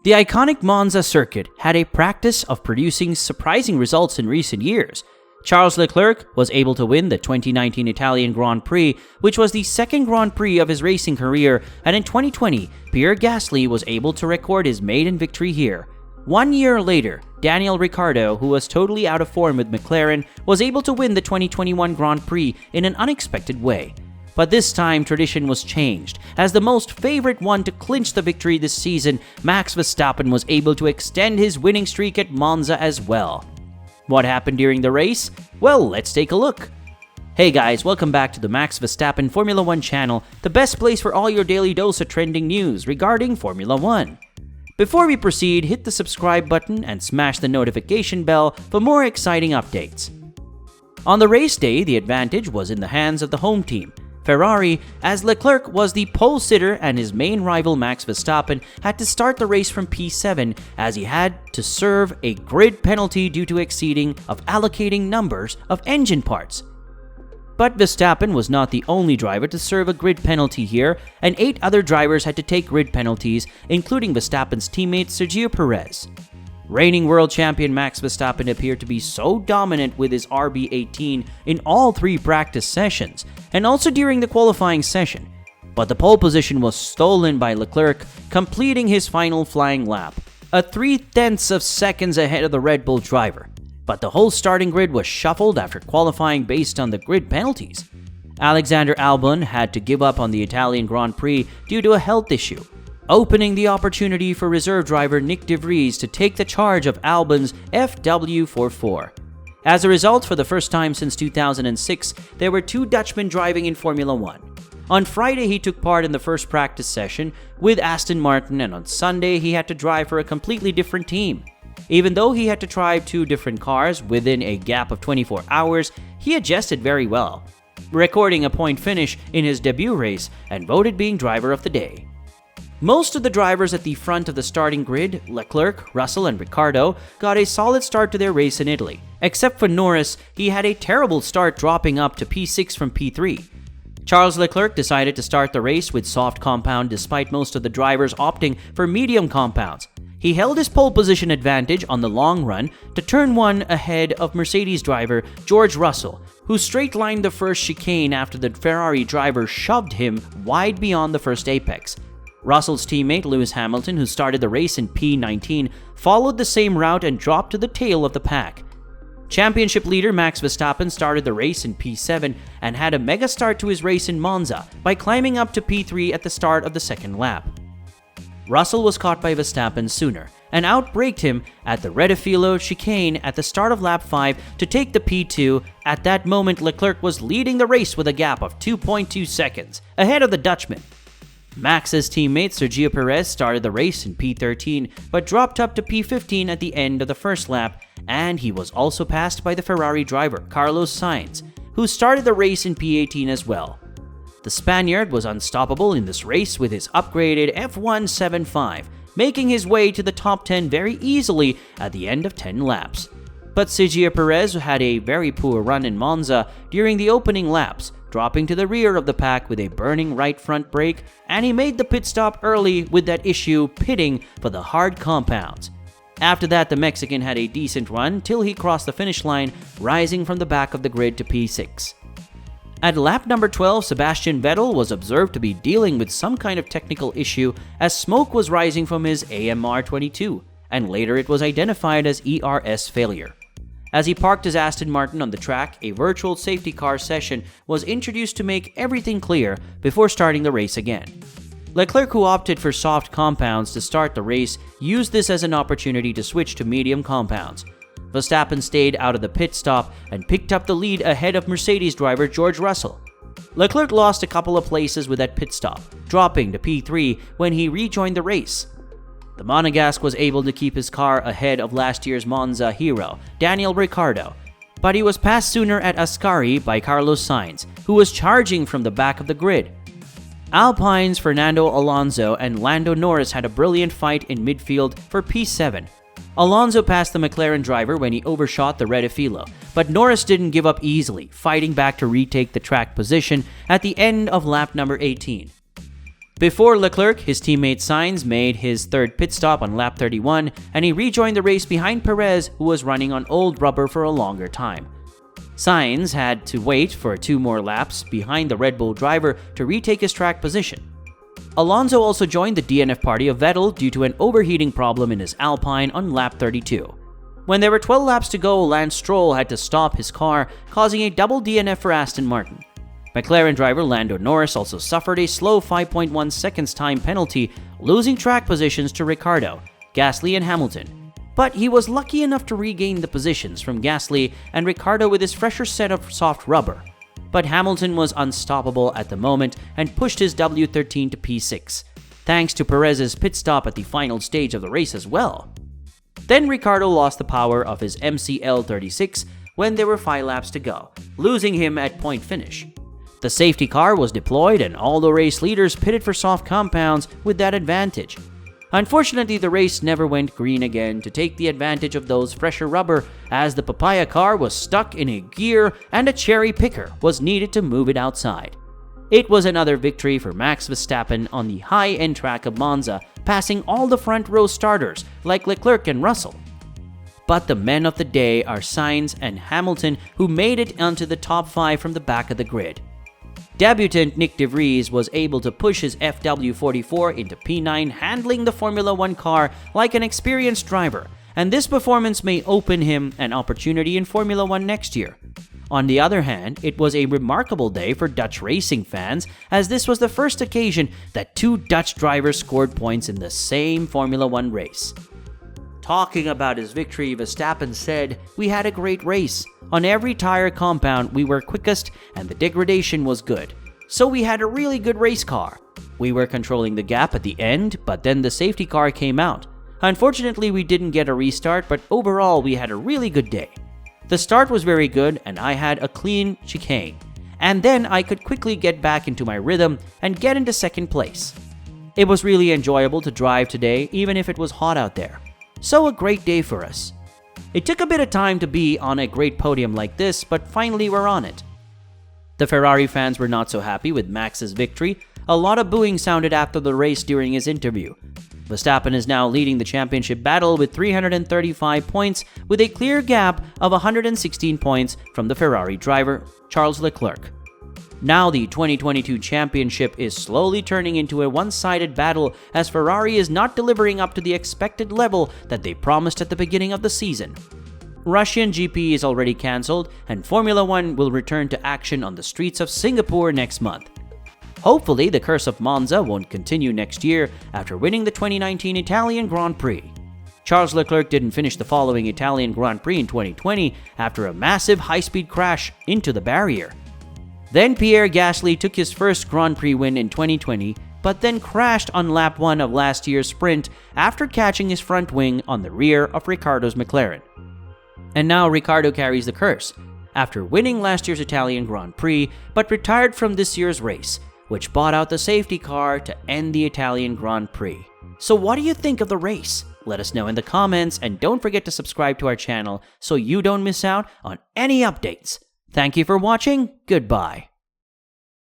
The iconic Monza circuit had a practice of producing surprising results in recent years. Charles Leclerc was able to win the 2019 Italian Grand Prix, which was the second Grand Prix of his racing career, and in 2020, Pierre Gasly was able to record his maiden victory here. 1 year later, Riccardo, who was totally out of form with McLaren, was able to win the 2021 Grand Prix in an unexpected way. But this time, tradition was changed. As the most favorite one to clinch the victory this season, Max Verstappen was able to extend his winning streak at Monza as well. What happened during the race? Well, let's take a look. Hey guys, welcome back to the Max Verstappen Formula 1 channel, the best place for all your daily dose of trending news regarding Formula 1. Before we proceed, hit the subscribe button and smash the notification bell for more exciting updates. On the race day, the advantage was in the hands of the home team, Ferrari, as Leclerc was the pole sitter and his main rival Max Verstappen had to start the race from P7 as he had to serve a grid penalty due to exceeding of allocating numbers of engine parts. But Verstappen was not the only driver to serve a grid penalty here, and 8 other drivers had to take grid penalties, including Verstappen's teammate Sergio Perez. Reigning world champion Max Verstappen appeared to be so dominant with his RB18 in all 3 practice sessions, and also during the qualifying session. But the pole position was stolen by Leclerc, completing his final flying lap, a 0.3 of seconds ahead of the Red Bull driver. But the whole starting grid was shuffled after qualifying based on the grid penalties. Alexander Albon had to give up on the Italian Grand Prix due to a health issue, opening the opportunity for reserve driver Nick de Vries to take the charge of Albon's FW44. As a result, for the first time since 2006, there were 2 Dutchmen driving in Formula 1. On Friday, he took part in the first practice session with Aston Martin, and on Sunday, he had to drive for a completely different team. Even though he had to drive 2 different cars within a gap of 24 hours, he adjusted very well, recording a point finish in his debut race and voted being driver of the day. Most of the drivers at the front of the starting grid, Leclerc, Russell, and Riccardo, got a solid start to their race in Italy. Except for Norris, he had a terrible start, dropping up to P6 from P3. Charles Leclerc decided to start the race with soft compound despite most of the drivers opting for medium compounds. He held his pole position advantage on the long run to turn 1 ahead of Mercedes driver George Russell, who straight-lined the first chicane after the Ferrari driver shoved him wide beyond the first apex. Russell's teammate Lewis Hamilton, who started the race in P19, followed the same route and dropped to the tail of the pack. Championship leader Max Verstappen started the race in P7 and had a mega start to his race in Monza by climbing up to P3 at the start of the second lap. Russell was caught by Verstappen sooner and outbraked him at the Redefilo chicane at the start of lap 5 to take the P2. At that moment, Leclerc was leading the race with a gap of 2.2 seconds, ahead of the Dutchman. Max's teammate Sergio Perez started the race in P13 but dropped up to P15 at the end of the first lap, and he was also passed by the Ferrari driver Carlos Sainz, who started the race in P18 as well. The Spaniard was unstoppable in this race with his upgraded F1 75, making his way to the top 10 very easily at the end of 10 laps. But Sergio Perez had a very poor run in Monza during the opening laps, dropping to the rear of the pack with a burning right front brake, and he made the pit stop early with that issue pitting for the hard compounds. After that, the Mexican had a decent run till he crossed the finish line, rising from the back of the grid to P6. At lap number 12, Sebastian Vettel was observed to be dealing with some kind of technical issue as smoke was rising from his AMR22, and later it was identified as ERS failure. As he parked his Aston Martin on the track, a virtual safety car session was introduced to make everything clear before starting the race again. Leclerc, who opted for soft compounds to start the race, used this as an opportunity to switch to medium compounds. Verstappen stayed out of the pit stop and picked up the lead ahead of Mercedes driver George Russell. Leclerc lost a couple of places with that pit stop, dropping to P3 when he rejoined the race. The Monegasque was able to keep his car ahead of last year's Monza hero, Riccardo, but he was passed sooner at Ascari by Carlos Sainz, who was charging from the back of the grid. Alpine's Fernando Alonso and Lando Norris had a brilliant fight in midfield for P7. Alonso passed the McLaren driver when he overshot the Redefilo, but Norris didn't give up easily, fighting back to retake the track position at the end of lap number 18. Before Leclerc, his teammate Sainz made his third pit stop on lap 31, and he rejoined the race behind Perez, who was running on old rubber for a longer time. Sainz had to wait for 2 more laps behind the Red Bull driver to retake his track position. Alonso also joined the DNF party of Vettel due to an overheating problem in his Alpine on lap 32. When there were 12 laps to go, Lance Stroll had to stop his car, causing a double DNF for Aston Martin. McLaren driver Lando Norris also suffered a slow 5.1 seconds time penalty, losing track positions to Riccardo, Gasly, and Hamilton. But he was lucky enough to regain the positions from Gasly and Riccardo with his fresher set of soft rubber. But Hamilton was unstoppable at the moment and pushed his W13 to P6, thanks to Perez's pit stop at the final stage of the race as well. Then Riccardo lost the power of his MCL36 when there were 5 laps to go, losing him at point finish. The safety car was deployed and all the race leaders pitted for soft compounds with that advantage. Unfortunately, the race never went green again to take the advantage of those fresher rubber, as the papaya car was stuck in a gear and a cherry picker was needed to move it outside. It was another victory for Max Verstappen on the high-end track of Monza, passing all the front row starters like Leclerc and Russell. But the men of the day are Sainz and Hamilton, who made it onto the top 5 from the back of the grid. Debutant Nick De Vries was able to push his FW44 into P9, handling the Formula 1 car like an experienced driver, and this performance may open him an opportunity in Formula 1 next year. On the other hand, it was a remarkable day for Dutch racing fans, as this was the first occasion that 2 Dutch drivers scored points in the same Formula 1 race. Talking about his victory, Verstappen said, "We had a great race. On every tire compound, we were quickest and the degradation was good. So we had a really good race car. We were controlling the gap at the end, but then the safety car came out. Unfortunately, we didn't get a restart, but overall, we had a really good day. The start was very good and I had a clean chicane. And then I could quickly get back into my rhythm and get into second place. It was really enjoyable to drive today, even if it was hot out there. So a great day for us. It took a bit of time to be on a great podium like this, but finally we're on it." The Ferrari fans were not so happy with Max's victory. A lot of booing sounded after the race during his interview. Verstappen is now leading the championship battle with 335 points, with a clear gap of 116 points from the Ferrari driver, Charles Leclerc. Now the 2022 championship is slowly turning into a one-sided battle, as Ferrari is not delivering up to the expected level that they promised at the beginning of the season. Russian GP is already cancelled, and Formula 1 will return to action on the streets of Singapore next month. Hopefully, the curse of Monza won't continue next year after winning the 2019 Italian Grand Prix. Charles Leclerc didn't finish the following Italian Grand Prix in 2020 after a massive high-speed crash into the barrier. Then Pierre Gasly took his first Grand Prix win in 2020, but then crashed on lap 1 of last year's sprint after catching his front wing on the rear of Riccardo's McLaren. And now Riccardo carries the curse, after winning last year's Italian Grand Prix, but retired from this year's race, which bought out the safety car to end the Italian Grand Prix. So what do you think of the race? Let us know in the comments, and don't forget to subscribe to our channel so you don't miss out on any updates. Thank you for watching. Goodbye.